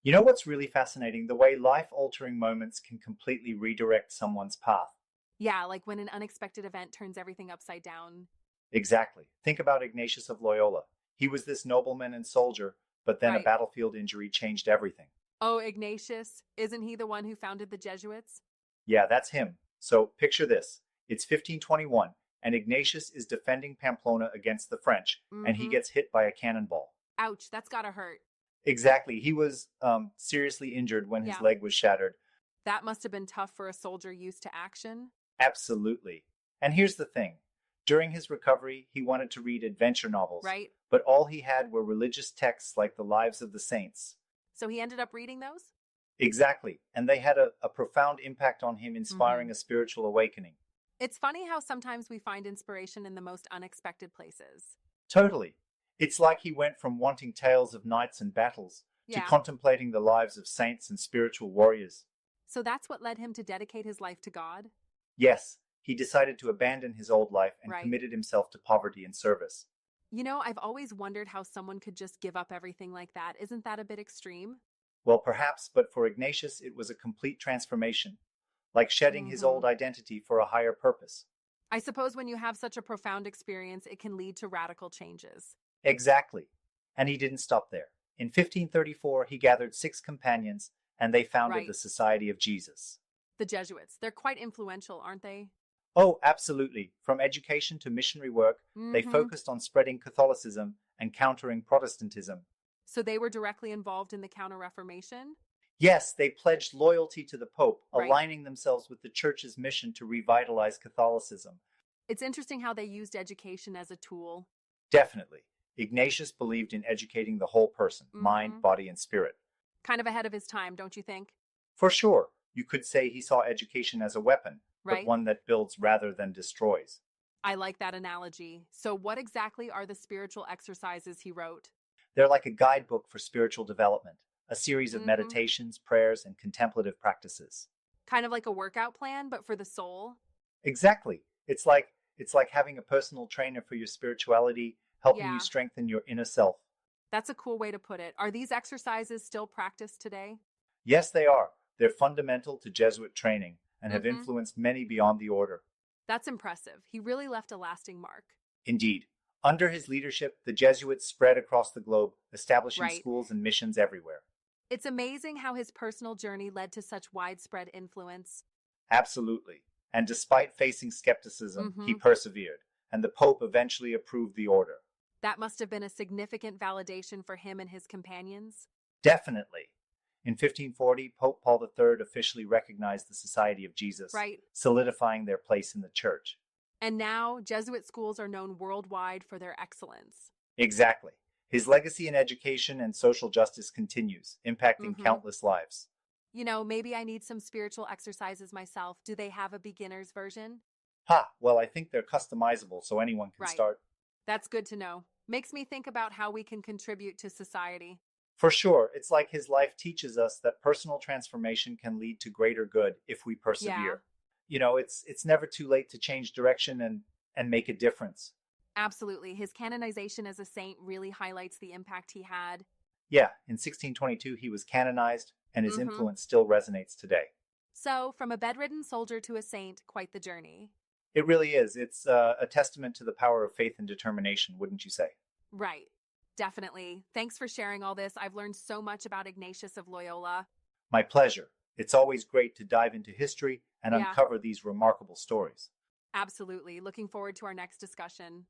You know what's really fascinating? The way life-altering moments can completely redirect someone's path. Yeah, like when an unexpected event turns everything upside down. Exactly. Think about Ignatius of Loyola. He was this nobleman and soldier, but then a Right. battlefield injury changed everything. Oh, Ignatius, isn't he the one who founded the Jesuits? Yeah, that's him. So picture this. It's 1521, and Ignatius is defending Pamplona against the French, and he Mm-hmm. gets hit by a cannonball. Ouch, that's gotta hurt. Exactly. He was seriously injured when his Yeah, leg was shattered. that must have been tough for a soldier used to action. Absolutely. And here's the thing. During his recovery, he wanted to read adventure novels, Right? but all he had were religious texts like the Lives of the Saints. So he ended up reading those? Exactly. And they had a profound impact on him, Mm-hmm. inspiring a spiritual awakening. It's funny how sometimes we find inspiration in the most unexpected places. Totally. It's like he went from wanting tales of knights and battles to Yeah. contemplating the lives of saints and spiritual warriors. So that's what led him to dedicate his life to God? Yes, he decided to abandon his old life and Right. committed himself to poverty and service. I've always wondered how someone could just give up everything like that. Isn't that a bit extreme? Well, perhaps, but for Ignatius, it was a complete transformation, like shedding his Mm-hmm. old identity for a higher purpose. I suppose when you have such a profound experience, it can lead to radical changes. Exactly. And he didn't stop there. In 1534, he gathered six companions and they founded Right. the Society of Jesus. The Jesuits, they're quite influential, aren't they? Oh, absolutely. From education to missionary work, they Mm-hmm. focused on spreading Catholicism and countering Protestantism. So they were directly involved in the Counter-Reformation? Yes, they pledged loyalty to the Pope, Right. aligning themselves with the Church's mission to revitalize Catholicism. It's interesting how they used education as a tool. Definitely. Ignatius believed in educating the whole person, mind, Mm-hmm. body, and spirit. Kind of ahead of his time, don't you think? For sure, you could say he saw education as a weapon, but Right? one that builds rather than destroys. I like that analogy. So, what exactly are the spiritual exercises he wrote? They're like a guidebook for spiritual development, a series of Mm-hmm. meditations, prayers, and contemplative practices. Kind of like a workout plan, but for the soul? Exactly. It's like having a personal trainer for your spirituality, helping you Yeah, strengthen your inner self. that's a cool way to put it. Are these exercises still practiced today? Yes, they are. They're fundamental to Jesuit training and have Mm-hmm. influenced many beyond the order. That's impressive. He really left a lasting mark. Indeed, under his leadership, the Jesuits spread across the globe, establishing Right. schools and missions everywhere. It's amazing how his personal journey led to such widespread influence. Absolutely. And despite facing skepticism, he Mm-hmm. persevered, and the Pope eventually approved the order. That must have been a significant validation for him and his companions. Definitely. In 1540, Pope Paul III officially recognized the Society of Jesus, Right. solidifying their place in the Church. And now, Jesuit schools are known worldwide for their excellence. Exactly. His legacy in education and social justice continues, impacting Mm-hmm. countless lives. Maybe I need some spiritual exercises myself. Do they have a beginner's version? Ha! Well, I think they're customizable so anyone can Right. start. That's good to know. Makes me think about how we can contribute to society. For sure, it's like his life teaches us that personal transformation can lead to greater good if we Yeah, persevere. It's never too late to change direction and make a difference. absolutely. His canonization as a saint really highlights the impact he had. Yeah, in 1622 he was canonized and his Mm-hmm. influence still resonates today. So, from a bedridden soldier to a saint, quite the journey. It really is. It's a testament to the power of faith and determination, wouldn't you say? Right. Definitely. Thanks for sharing all this. I've learned so much about Ignatius of Loyola. My pleasure. It's always great to dive into history and Yeah, uncover these remarkable stories. absolutely. Looking forward to our next discussion.